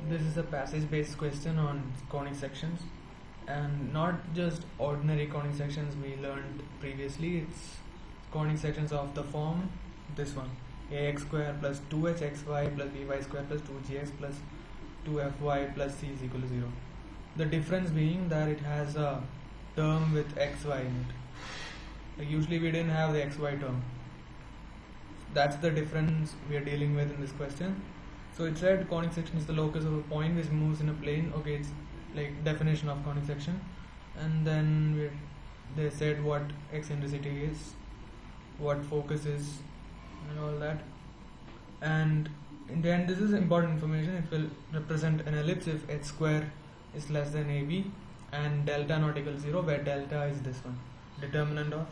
This is a passage based question on conic sections, and not just ordinary conic sections we learned previously. It's conic sections of the form this one: ax square plus 2hxy plus by square plus 2gx plus 2fy plus c is equal to 0. The difference being that it has a term with xy in it. Like usually we didn't have the xy term. That's the difference we are dealing with in this question. So it said conic section is the locus of a point which moves in a plane. Okay, it's like definition of conic section. And then they said what eccentricity is, what focus is, and all that. And in the end, this is important information. It will represent an ellipse if h square is less than ab and delta not equal to 0, where delta is this one, determinant of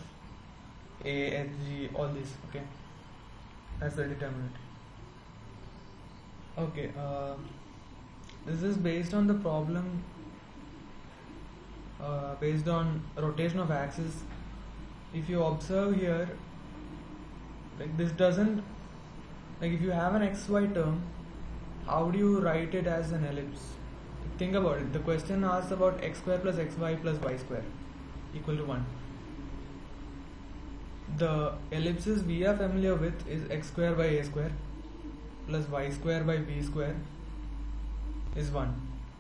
a, h, g, all this. Okay, that's the determinant. Okay, this is based on the problem based on rotation of axis. If you observe here, like this doesn't, like if you have an xy term, how do you write it as an ellipse? Think about it. The question asks about x square plus xy plus y square equal to 1. The ellipses we are familiar with is x square by a square plus y square by b square is 1.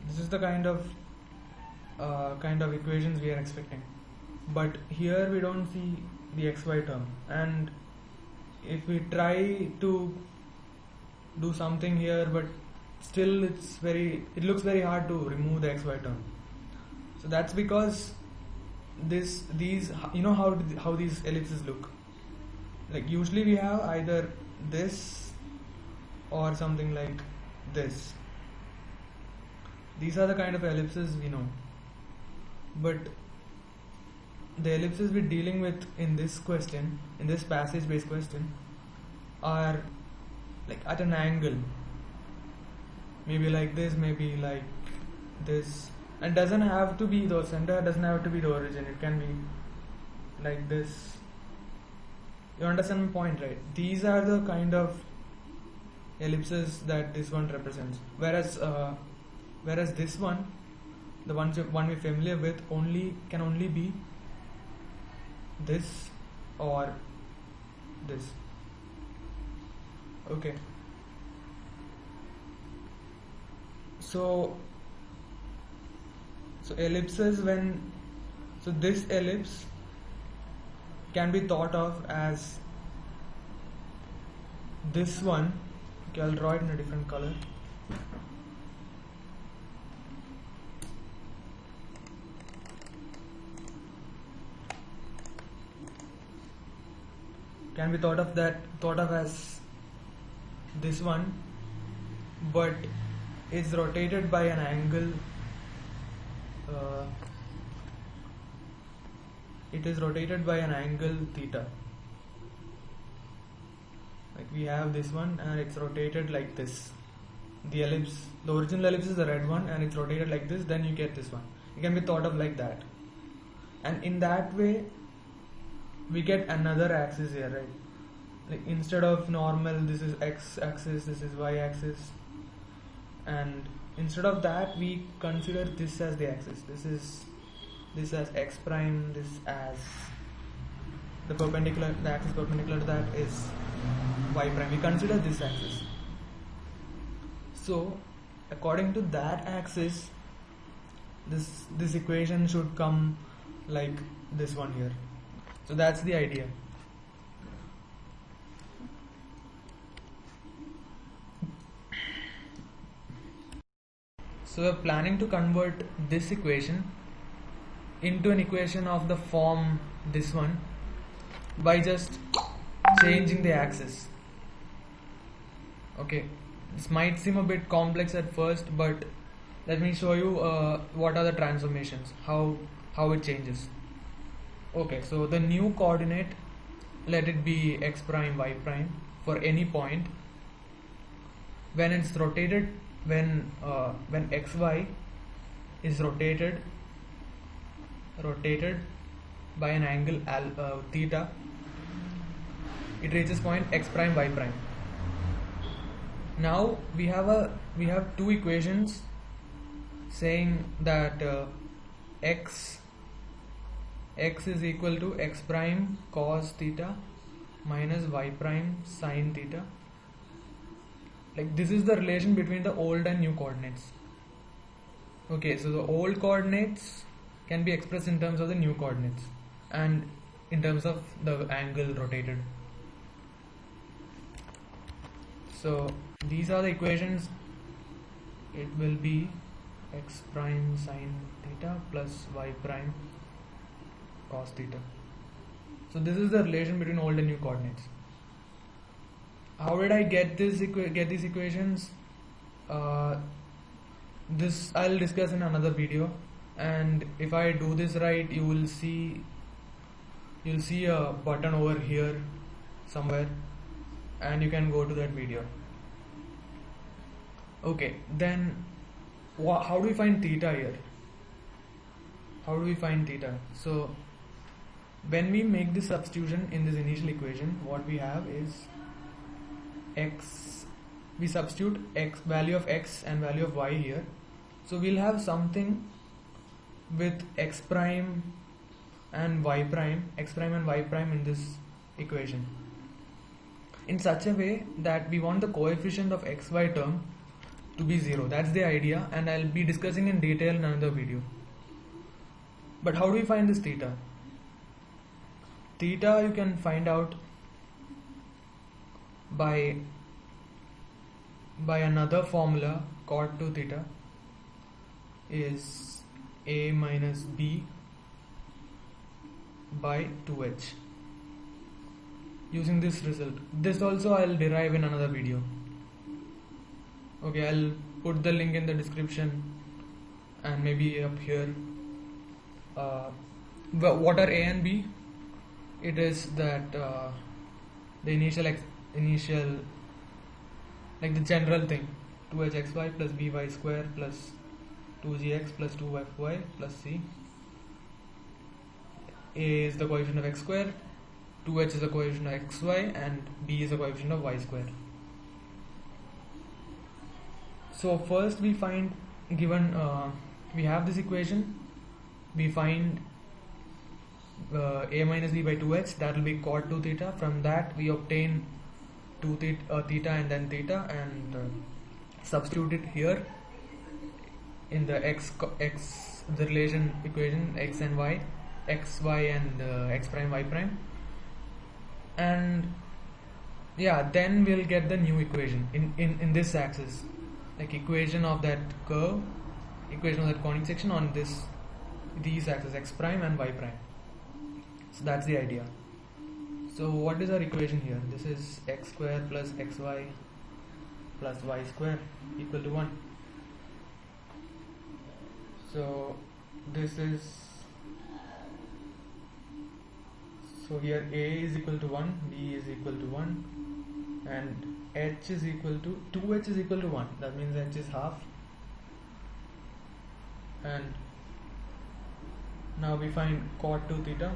This is the kind of equations we are expecting. But here we don't see the xy term, and if we try to do something here, but still it looks very hard to remove the xy term. So that's because these you know how these ellipses look. Like usually we have either this or something like this. These are the kind of ellipses we know. But the ellipses we're dealing with in this question, in this passage based question, are like at an angle. Maybe like this, maybe like this. And doesn't have to be the center, doesn't have to be the origin. It can be like this. You understand my point, right? These are the kind of ellipses that this one represents. Whereas this one, the one we're familiar with, can only be this or this. Okay. So ellipses, so this ellipse can be thought of as this one. Okay, I'll draw it in a different color. Can be thought of as this one, but is rotated by an angle. It is rotated by an angle theta. Like we have this one and it's rotated like this. The original ellipse is the red one and it's rotated like this, then you get this one. It can be thought of like that. And in that way, we get another axis here, right? Like instead of normal, this is x axis, this is y axis. And instead of that, we consider this as the axis. This as x prime, this as the axis perpendicular to that is y prime. We consider this axis. So according to that axis, this equation should come like this one here. So that's the idea. So we're planning to convert this equation into an equation of the form this one by just changing the axis. Okay, this might seem a bit complex at first, but let me show you what are the transformations, how it changes. Okay, so the new coordinate, let it be x prime, y prime for any point. When it's rotated, when xy is rotated by an angle theta, it reaches point x prime, y prime. Now we have two equations saying that x is equal to x prime cos theta minus y prime sin theta. Like, this is the relation between the old and new coordinates. Okay, so the old coordinates can be expressed in terms of the new coordinates and in terms of the angle rotated. So these are the equations. It will be x prime sin theta plus y prime cos theta. So this is the relation between old and new coordinates. How did I get these equations? This I'll discuss in another video, and if I do this right, you'll see a button over here somewhere, and you can go to that video. Okay, then how do we find theta here? How do we find theta? So when we make this substitution in this initial equation, what we have is x, we substitute x, value of x and value of y here. So we'll have something with x prime and y prime, x prime and y prime in this equation, in such a way that we want the coefficient of xy term to be 0. That's the idea, and I'll be discussing in detail in another video. But how do we find this theta? Theta you can find out by another formula. Cot 2 theta is a minus b by 2h, using this result. This also I'll derive in another video. Okay, I'll put the link in the description and maybe up here. What are a and b? It is that the initial like the general thing, 2hxy plus by square plus 2gx plus 2fy plus c. A is the coefficient of x square, 2h is the coefficient of xy, and b is the coefficient of y square. So first we find, given we have this equation, we find a minus b by 2h, that will be cot 2 theta. From that we obtain 2 theta and then theta, and substitute it here in the the relation equation, x and y, x, y, and x prime, y prime, and yeah, then we'll get the new equation in this axis, like equation of that curve, equation of that conic section on these axes, x prime and y prime. So that's the idea. So what is our equation here? This is x square plus xy plus y square equal to 1. So this is, so here a is equal to 1, b is equal to 1, and h is equal to 2h is equal to 1. That means h is half. And now we find cot 2 theta.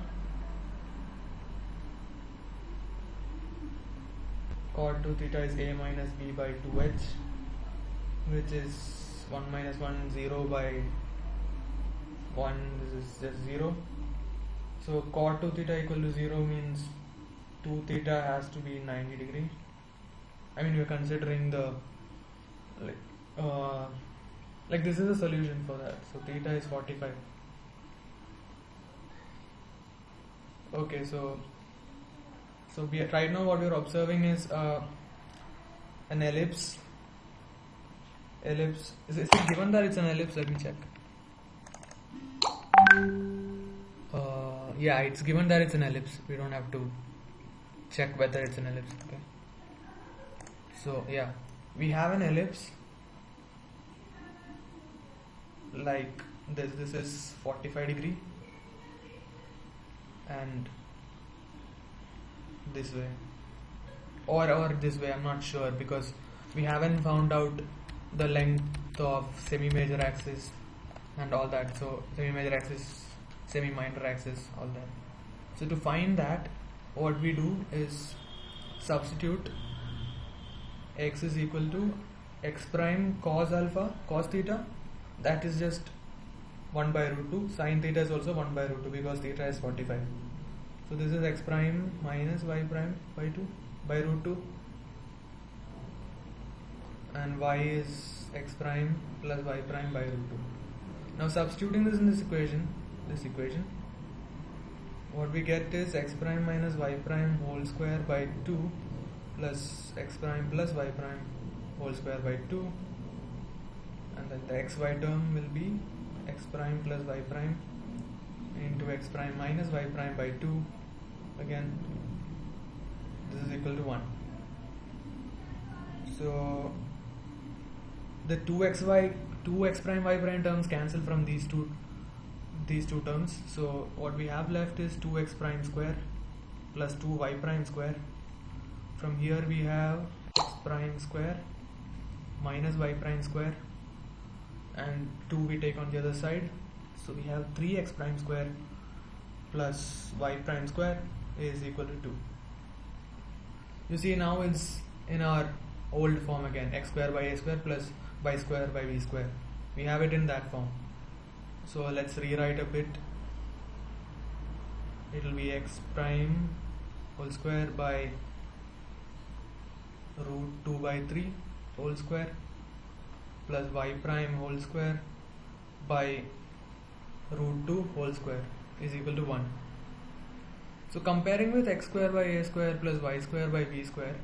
Cot 2 theta is a minus b by 2h, which is 1 minus 1, 0 by 1, this is just 0. So cot 2 theta equal to 0 means 2 theta has to be 90 degree. I mean, we are considering the like this is a solution for that. So theta is 45. Okay, so right now what we are observing is an ellipse. Is it given that it's an ellipse? Let me check. Yeah, it's given that it's an ellipse. We don't have to check whether it's an ellipse. Okay. So yeah, we have an ellipse like this. This is 45 degree, and this way, or this way. I'm not sure because we haven't found out the length of semi-major axis and all that. So semi-major axis, semi-minor axis, all that. So to find that, what we do is substitute x is equal to x prime cos alpha cos theta, that is just 1 by root 2. Sin theta is also 1 by root 2 because theta is 45. So this is x prime minus y prime by 2 by root 2, and y is x prime plus y prime by root 2. Now substituting this in this equation, what we get is x prime minus y prime whole square by 2 plus x prime plus y prime whole square by 2, and then the xy term will be x prime plus y prime into x prime minus y prime by 2. Again, this is equal to 1. So the 2x prime y prime terms cancel from these two terms. So what we have left is 2x prime square plus 2y prime square. From here we have x prime square minus y prime square, and 2 we take on the other side. So we have 3x prime square plus y prime square is equal to 2. You see, now it's in our old form again, x square by a square plus y square by v square. We have it in that form. So let's rewrite a bit. It will be x prime whole square by root 2 by 3 whole square plus y prime whole square by root 2 whole square is equal to 1. So comparing with x square by a square plus y square by v square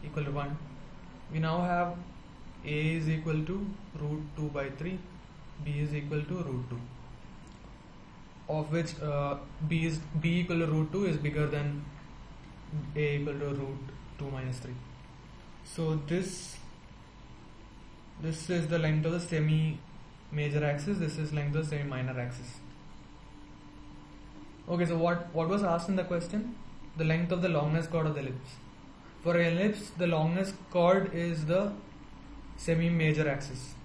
equal to 1, we now have a is equal to root 2 by 3, b is equal to root 2, of which b equal to root 2 is bigger than a equal to root 2 minus 3. So this is the length of the semi major axis, this is length of the semi minor axis. Okay, so what was asked in the question? The length of the longest chord of the ellipse. For an ellipse, the longest chord is the semi major axis.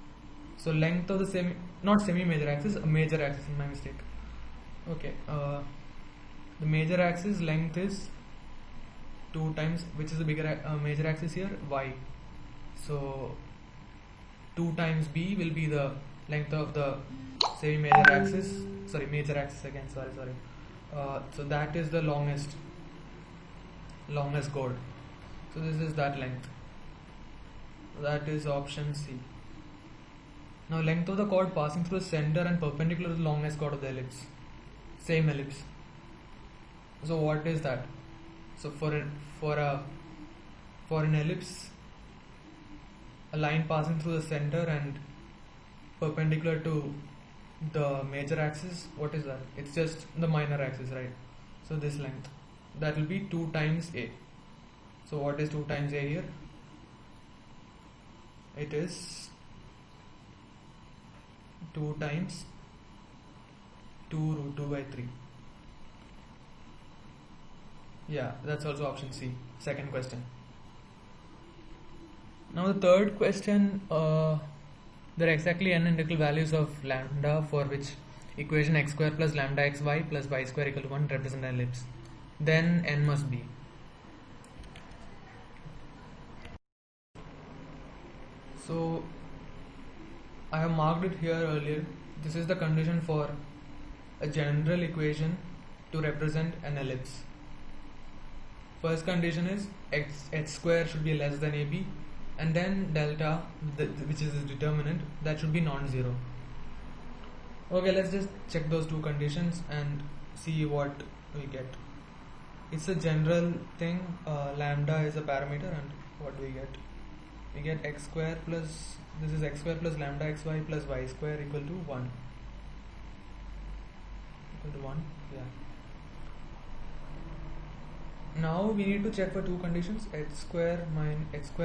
So length of the major axis, my mistake. Okay, the major axis length is 2 times, which is the bigger major axis here, y. So 2 times b will be the length of the semi major axis, major axis again, sorry. So that is the longest chord. So this is that length. That is option C. Now length of the chord passing through the center and perpendicular to the longest chord of the ellipse. Same ellipse. So what is that? So for an ellipse, a line passing through the center and perpendicular to the major axis, what is that? It's just the minor axis, right? So this length, that will be 2 times a. So what is 2 times a here? It is 2 times 2 root 2 by 3. Yeah, that's also option C, second question. Now the third question, there are exactly n integral values of lambda for which equation x square plus lambda xy plus y square equal to 1 represent an ellipse. Then n must be. So I have marked it here earlier. This is the condition for a general equation to represent an ellipse. First condition is h square should be less than ab, and then delta, which is the determinant, that should be non-zero. Okay, let's just check those two conditions and see what we get. It's a general thing. Lambda is a parameter, and what do we get? We get x square plus, this is x square plus lambda xy plus y square equal to 1. Equal to 1, yeah. Now we need to check for two conditions, h square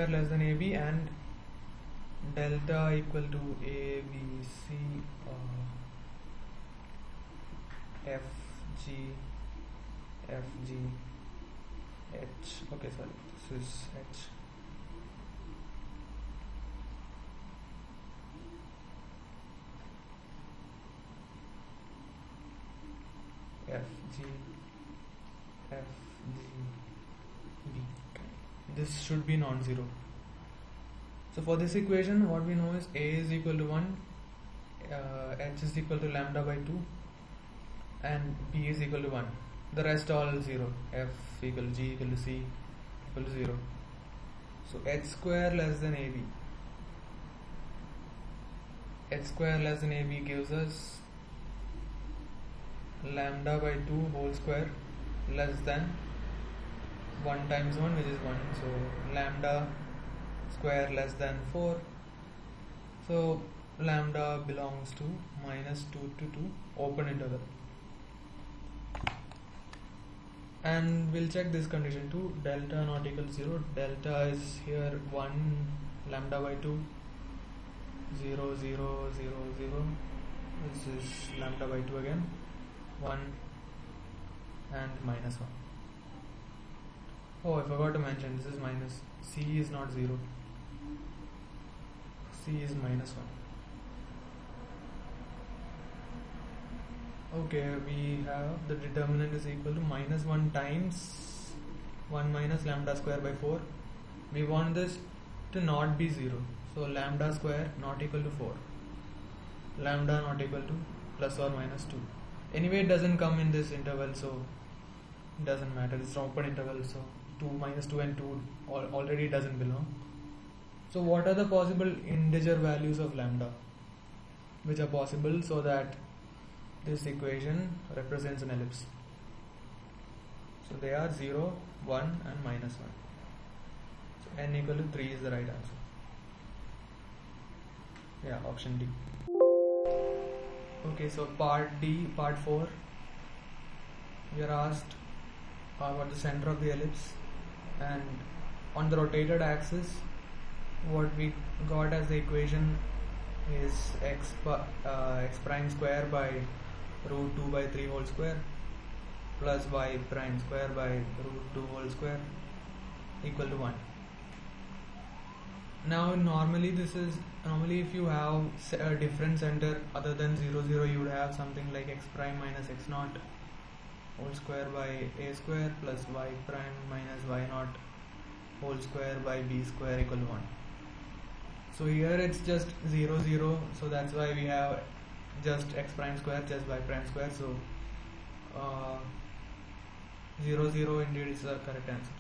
less than ab and delta equal to a, b, c, f, g, h. Okay, sorry, this is h. F, G, F, G, B. This should be non-zero. So for this equation, what we know is a is equal to 1, h is equal to lambda by 2, and b is equal to 1. The rest all 0. F equal to g equal to c equal to 0. So h square less than ab. H square less than ab gives us lambda by 2 whole square less than 1 times 1, which is 1. So lambda square less than 4. So lambda belongs to minus 2 to 2, open interval. And we'll check this condition too. Delta not equal to 0. Delta is here 1 lambda by 2, 0 0 0 0. This is lambda by 2 again, 1 and minus 1. Oh, I forgot to mention, this is minus. C is not 0. C is minus 1. Okay, we have the determinant is equal to minus 1 times 1 minus lambda square by 4. We want this to not be 0. So lambda square not equal to 4. Lambda not equal to plus or minus 2. Anyway, it doesn't come in this interval, so it doesn't matter. It's an open interval, so 2 minus 2 and 2 already doesn't belong. So what are the possible integer values of lambda which are possible so that this equation represents an ellipse? So they are 0, 1 and minus 1. So n equal to 3 is the right answer. Yeah, option D. Okay, so part D, part 4, we are asked about the center of the ellipse, and on the rotated axis what we got as the equation is x prime square by root 2 by 3 whole square plus y prime square by root 2 whole square equal to 1. Now normally if you have a different center other than 0 0, you would have something like x prime minus x naught whole square by a square plus y prime minus y naught whole square by b square equal to 1. So here it's just 0 0, so that's why we have just x prime square, just y prime square. So 0 0 indeed is the correct answer.